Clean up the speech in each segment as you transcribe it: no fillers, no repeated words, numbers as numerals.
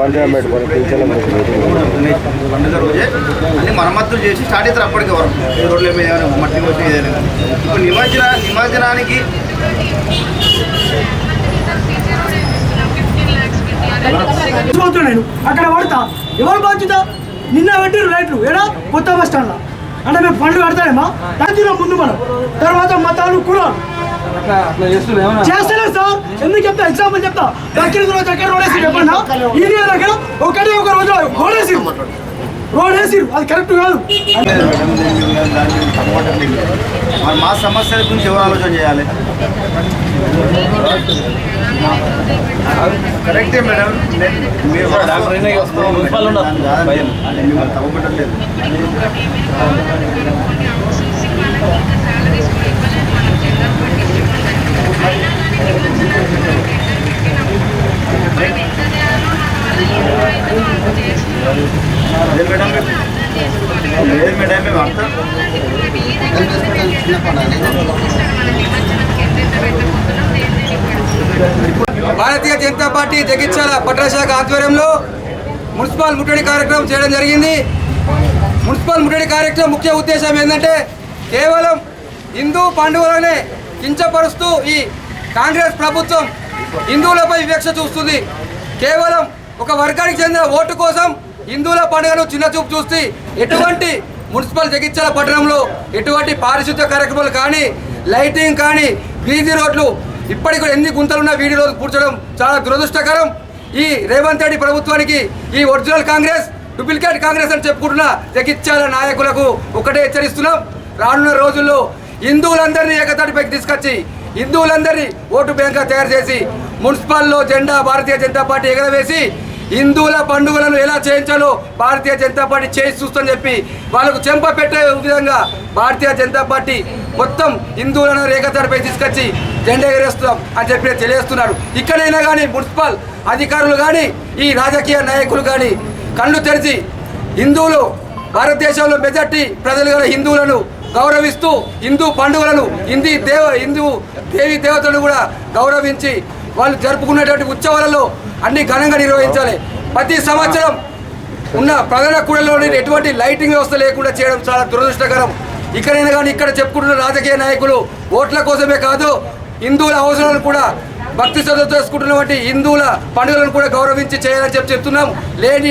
పండుగ రోజే అన్ని మరమ్మతులు చేసి స్టార్ట్ అవుతారు. అప్పటికి వరకు ఏ రోడ్ల మీద ఏమైనా మట్టి వచ్చి ఏదైనా ఇప్పుడు నిమజ్జనానికి నేను అక్కడ పడతా. ఎవరు బాధ్యత? నిన్న పెట్టిరు రైట్లు ఏడా కొత్త బస్ స్టాండ్లో. అంటే మేము పండుగ కడతామేమా దాంట్లో ముందు మనం తర్వాత మతాలు కులాలు చేస్తలేదు సార్. ఎందుకు చెప్తా? ఎగ్జాంపుల్ చెప్తా. దగ్గర రోజు దగ్గర రోడ్ వేసి చెప్పండి. ఈ దగ్గర ఒకటే ఒక రోజు రోడ్ వేసిరు అది కరెక్ట్ కాదు. మా సమస్యల గురించి ఎవరు ఆలోచన చేయాలి? కరెక్టే మేడం, మీరు తప్పబట్టలేదు. లేదు మేడం, మేము అర్థం భారతీయ జనతా పార్టీ జగిత్యాల పట్టణ శాఖ ఆధ్వర్యంలో మున్సిపల్ ముట్టడి కార్యక్రమం చేయడం జరిగింది. మున్సిపల్ ముట్టడి కార్యక్రమం ముఖ్య ఉద్దేశం ఏంటంటే కేవలం హిందూ పండుగలనే కించపరుస్తూ ఈ కాంగ్రెస్ ప్రభుత్వం హిందువులపై వివక్ష చూస్తుంది. కేవలం ఒక వర్గానికి చెందిన ఓటు కోసం హిందువుల పండుగను చిన్నచూపు చూసి ఎటువంటి మున్సిపల్ జగిత్యాల పట్టణంలో ఎటువంటి పారిశుద్ధ్య కార్యక్రమాలు కానీ లైటింగ్ కానీ వీధి రోడ్లు ఇప్పటికి కూడా ఎన్ని గుంతలున్నా వీధి రోడ్లు పూడ్చడం చాలా దురదృష్టకరం. ఈ రేవంత్ రెడ్డి ప్రభుత్వానికి ఈ ఒరిజినల్ కాంగ్రెస్ డూప్లికేట్ కాంగ్రెస్ అని చెప్పుకుంటున్న జగిత్యాల నాయకులకు ఒకటే హెచ్చరిస్తున్నాం. రానున్న రోజుల్లో హిందువులందరినీ ఏకతాటిపైకి తీసుకొచ్చి హిందువులందరినీ ఓటు బ్యాంక్గా తయారు చేసి మున్సిపల్లో జెండా భారతీయ జనతా పార్టీ ఎగరవేసి హిందువుల పండుగలను ఎలా చేయించాలో భారతీయ జనతా పార్టీ చేసి చూస్తుందని చెప్పి వాళ్ళకు చెంప పెట్టే విధంగా భారతీయ జనతా పార్టీ మొత్తం హిందువులను ఏకతాటిపై తీసుకొచ్చి జెండా ఎగరేస్తున్నాం అని చెప్పి తెలియజేస్తున్నారు. ఇక్కడైనా కానీ మున్సిపల్ అధికారులు కానీ ఈ రాజకీయ నాయకులు కానీ కళ్ళు తెరిచి హిందువులు భారతదేశంలో మెజార్టీ ప్రజలు గల హిందువులను గౌరవిస్తూ హిందూ పండుగలను హిందూ దేవి దేవతలను కూడా గౌరవించి వాళ్ళు జరుపుకునేటువంటి ఉత్సవాలలో అన్ని ఘనంగా నిర్వహించాలి. ప్రతి సంవత్సరం ఉన్న ప్రధాన కూడలోని ఎటువంటి లైటింగ్ వ్యవస్థ లేకుండా చేయడం చాలా దురదృష్టకరం. ఇక్కడైనా కానీ ఇక్కడ చెప్పుకుంటున్న రాజకీయ నాయకులు ఓట్ల కోసమే కాదు హిందువుల అవసరాలను కూడా భక్తి శ్రద్ధ చేసుకుంటున్నటువంటి హిందువుల పండుగలను కూడా గౌరవించి చేయాలని చెప్తున్నాం. లేని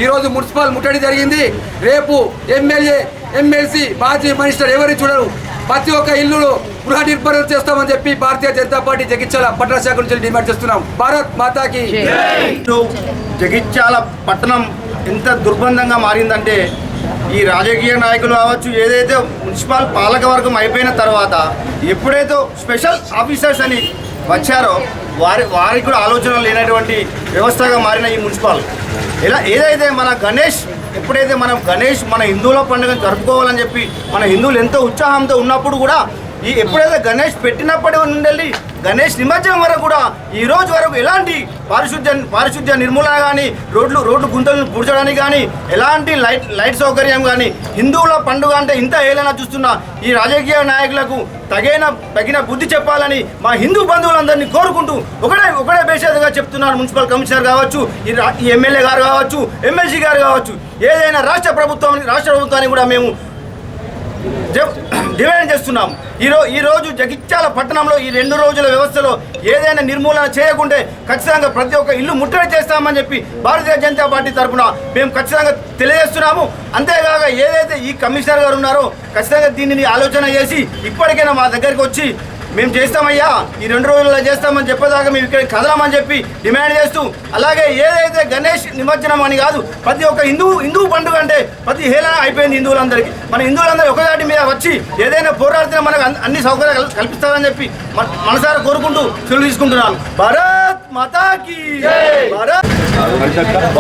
ఈరోజు మున్సిపల్ ముట్టడి జరిగింది. రేపు ఎమ్మెల్యే ఎమ్మెల్సీ మాజీ మినిస్టర్ ఎవరిని చూడరు. ప్రతి ఒక్క ఇల్లును గృహ నిర్మాణం చేస్తామని చెప్పి భారతీయ జనతా పార్టీ జగిత్యాల పట్టణ శాఖ నుంచి డిమాండ్ చేస్తున్నాం. భారత్ మాతాకి జగిత్యాల పట్టణం ఎంత దుర్బంధంగా మారిందంటే ఈ రాజకీయ నాయకులు కావచ్చు ఏదైతే మున్సిపల్ పాలక వర్గం అయిపోయిన తర్వాత ఎప్పుడైతే స్పెషల్ ఆఫీసర్స్ అని వచ్చారో వారికి కూడా ఆలోచన లేనటువంటి వ్యవస్థగా మారిన ఈ మున్సిపల్ ఏదైతే మన గణేష్ ఎప్పుడైతే మనం గణేష్ మన హిందువుల పండుగను జరుపుకోవాలని చెప్పి మన హిందువులు ఎంతో ఉత్సాహంతో ఉన్నప్పుడు కూడా ఎప్పుడైతే గణేష్ పెట్టినప్పటి నుండి గణేష్ నిమజ్జనం వరకు కూడా ఈ రోజు వరకు ఎలాంటి పారిశుద్ధ్య నిర్మూలన కానీ రోడ్లు గుంతలను పూడ్చడానికి కానీ ఎలాంటి లైట్ సౌకర్యం కానీ హిందువుల పండుగ అంటే ఇంత ఏలైనా చూస్తున్న ఈ రాజకీయ నాయకులకు తగిన బుద్ధి చెప్పాలని మా హిందూ బంధువులందరినీ కోరుకుంటూ ఒకటే బేషరతుగా చెప్తున్నారు. మున్సిపల్ కమిషనర్ కావచ్చు, ఈ ఎమ్మెల్యే గారు కావచ్చు, ఎమ్మెల్సీ గారు కావచ్చు, ఏదైనా రాష్ట్ర ప్రభుత్వాన్ని కూడా మేము డిమాండ్ చేస్తున్నాం. ఈ రోజు జగిత్యాల పట్టణంలో ఈ 2 రోజుల వ్యవస్థలో ఏదైనా నిర్మూలన చేయకుంటే ఖచ్చితంగా ప్రతి ఒక్క ఇల్లు ముట్టడి చేస్తామని చెప్పి భారతీయ జనతా పార్టీ తరఫున మేము ఖచ్చితంగా తెలియజేస్తున్నాము. అంతేకాక ఏదైతే ఈ కమిషనర్ గారు ఉన్నారో ఖచ్చితంగా దీనిని ఆలోచన చేసి ఇప్పటికైనా మా దగ్గరికి వచ్చి మేము చేస్తామయ్యా ఈ 2 రోజుల్లో చేస్తామని చెప్పేదాకా మేము ఇక్కడ కదలమని చెప్పి డిమాండ్ చేస్తూ, అలాగే ఏదైతే గణేష్ నిమజ్జనం అని కాదు ప్రతి ఒక్క హిందూ పండుగ అంటే ప్రతి హేళన అయిపోయింది హిందువులందరికీ. మన హిందువులందరూ ఒకదాటి మీద వచ్చి ఏదైనా పోరాడితే మనకు అన్ని సౌకర్యాలు కల్పిస్తారని చెప్పి మనసారా కోరుకుంటూ సెలవు తీసుకుంటున్నాను. భారత్ మాతాకి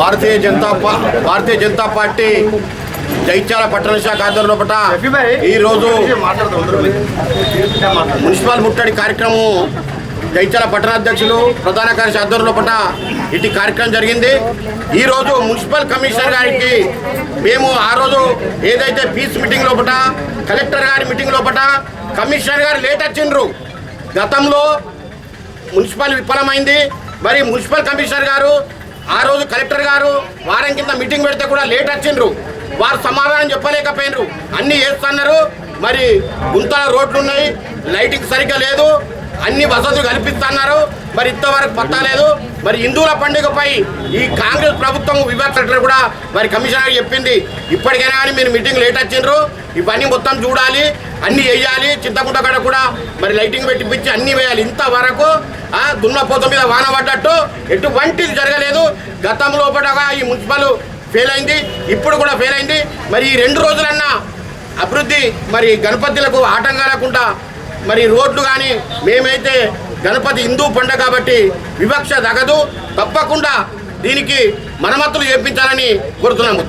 భారతీయ జనతా పార్టీ జగిత్యాల పట్టణ శాఖ ఆధ్వర్యంలో ఈరోజు మున్సిపల్ ముట్టడి కార్యక్రమం జగిత్యాల పట్టణాధ్యక్షులు ప్రధాన కార్యదర్శి ఆధ్వర్యంలో ఇటు కార్యక్రమం జరిగింది. ఈరోజు మున్సిపల్ కమిషనర్ గారికి మేము ఆ రోజు ఏదైతే పీస్ మీటింగ్ లోపల కలెక్టర్ గారి మీటింగ్ లోపల కమిషనర్ గారు లేట్ వచ్చిండ్రు. గతంలో మున్సిపల్ విఫలమైంది. మరి మున్సిపల్ కమిషనర్ గారు ఆ రోజు కలెక్టర్ గారు వారం కింద మీటింగ్ పెడితే కూడా లేట్ వచ్చిండ్రు. వారు సమాధానం చెప్పలేకపోయినరు. అన్నీ చేస్తున్నారు. మరి గుంతల రోడ్లు ఉన్నాయి, లైటింగ్ సరిగ్గా లేదు, అన్ని వసతులు కల్పిస్తున్నారు. మరి ఇంతవరకు పత్తా లేదు. మరి హిందువుల పండుగపై ఈ కాంగ్రెస్ ప్రభుత్వం విభాగ్ సెక్రటరీ కూడా మరి కమిషనర్ చెప్పింది, ఇప్పటికైనా కానీ మీరు మీటింగ్ లేట్ వచ్చిండ్రు, ఇవన్నీ మొత్తం చూడాలి, అన్నీ వేయాలి. చింతకుంట కాడ కూడా మరి లైటింగ్ పెట్టిపించి అన్నీ వేయాలి. ఇంతవరకు దున్నపోత మీద వాన పడ్డట్టు ఎటువంటిది జరగలేదు. గతంలో కూడా ఈ మున్సిపల్ ఫెయిల్ అయింది, ఇప్పుడు కూడా ఫెయిల్ అయింది. మరి ఈ 2 రోజులన్నా అభివృద్ధి మరి గణపతులకు ఆటంకం లేకుండా మరి రోడ్లు కానీ, మేమైతే గణపతి హిందూ పండుగ కాబట్టి వివక్ష తగదు, తప్పకుండా దీనికి మరమ్మతులు చేయించాలని కోరుతున్నాము.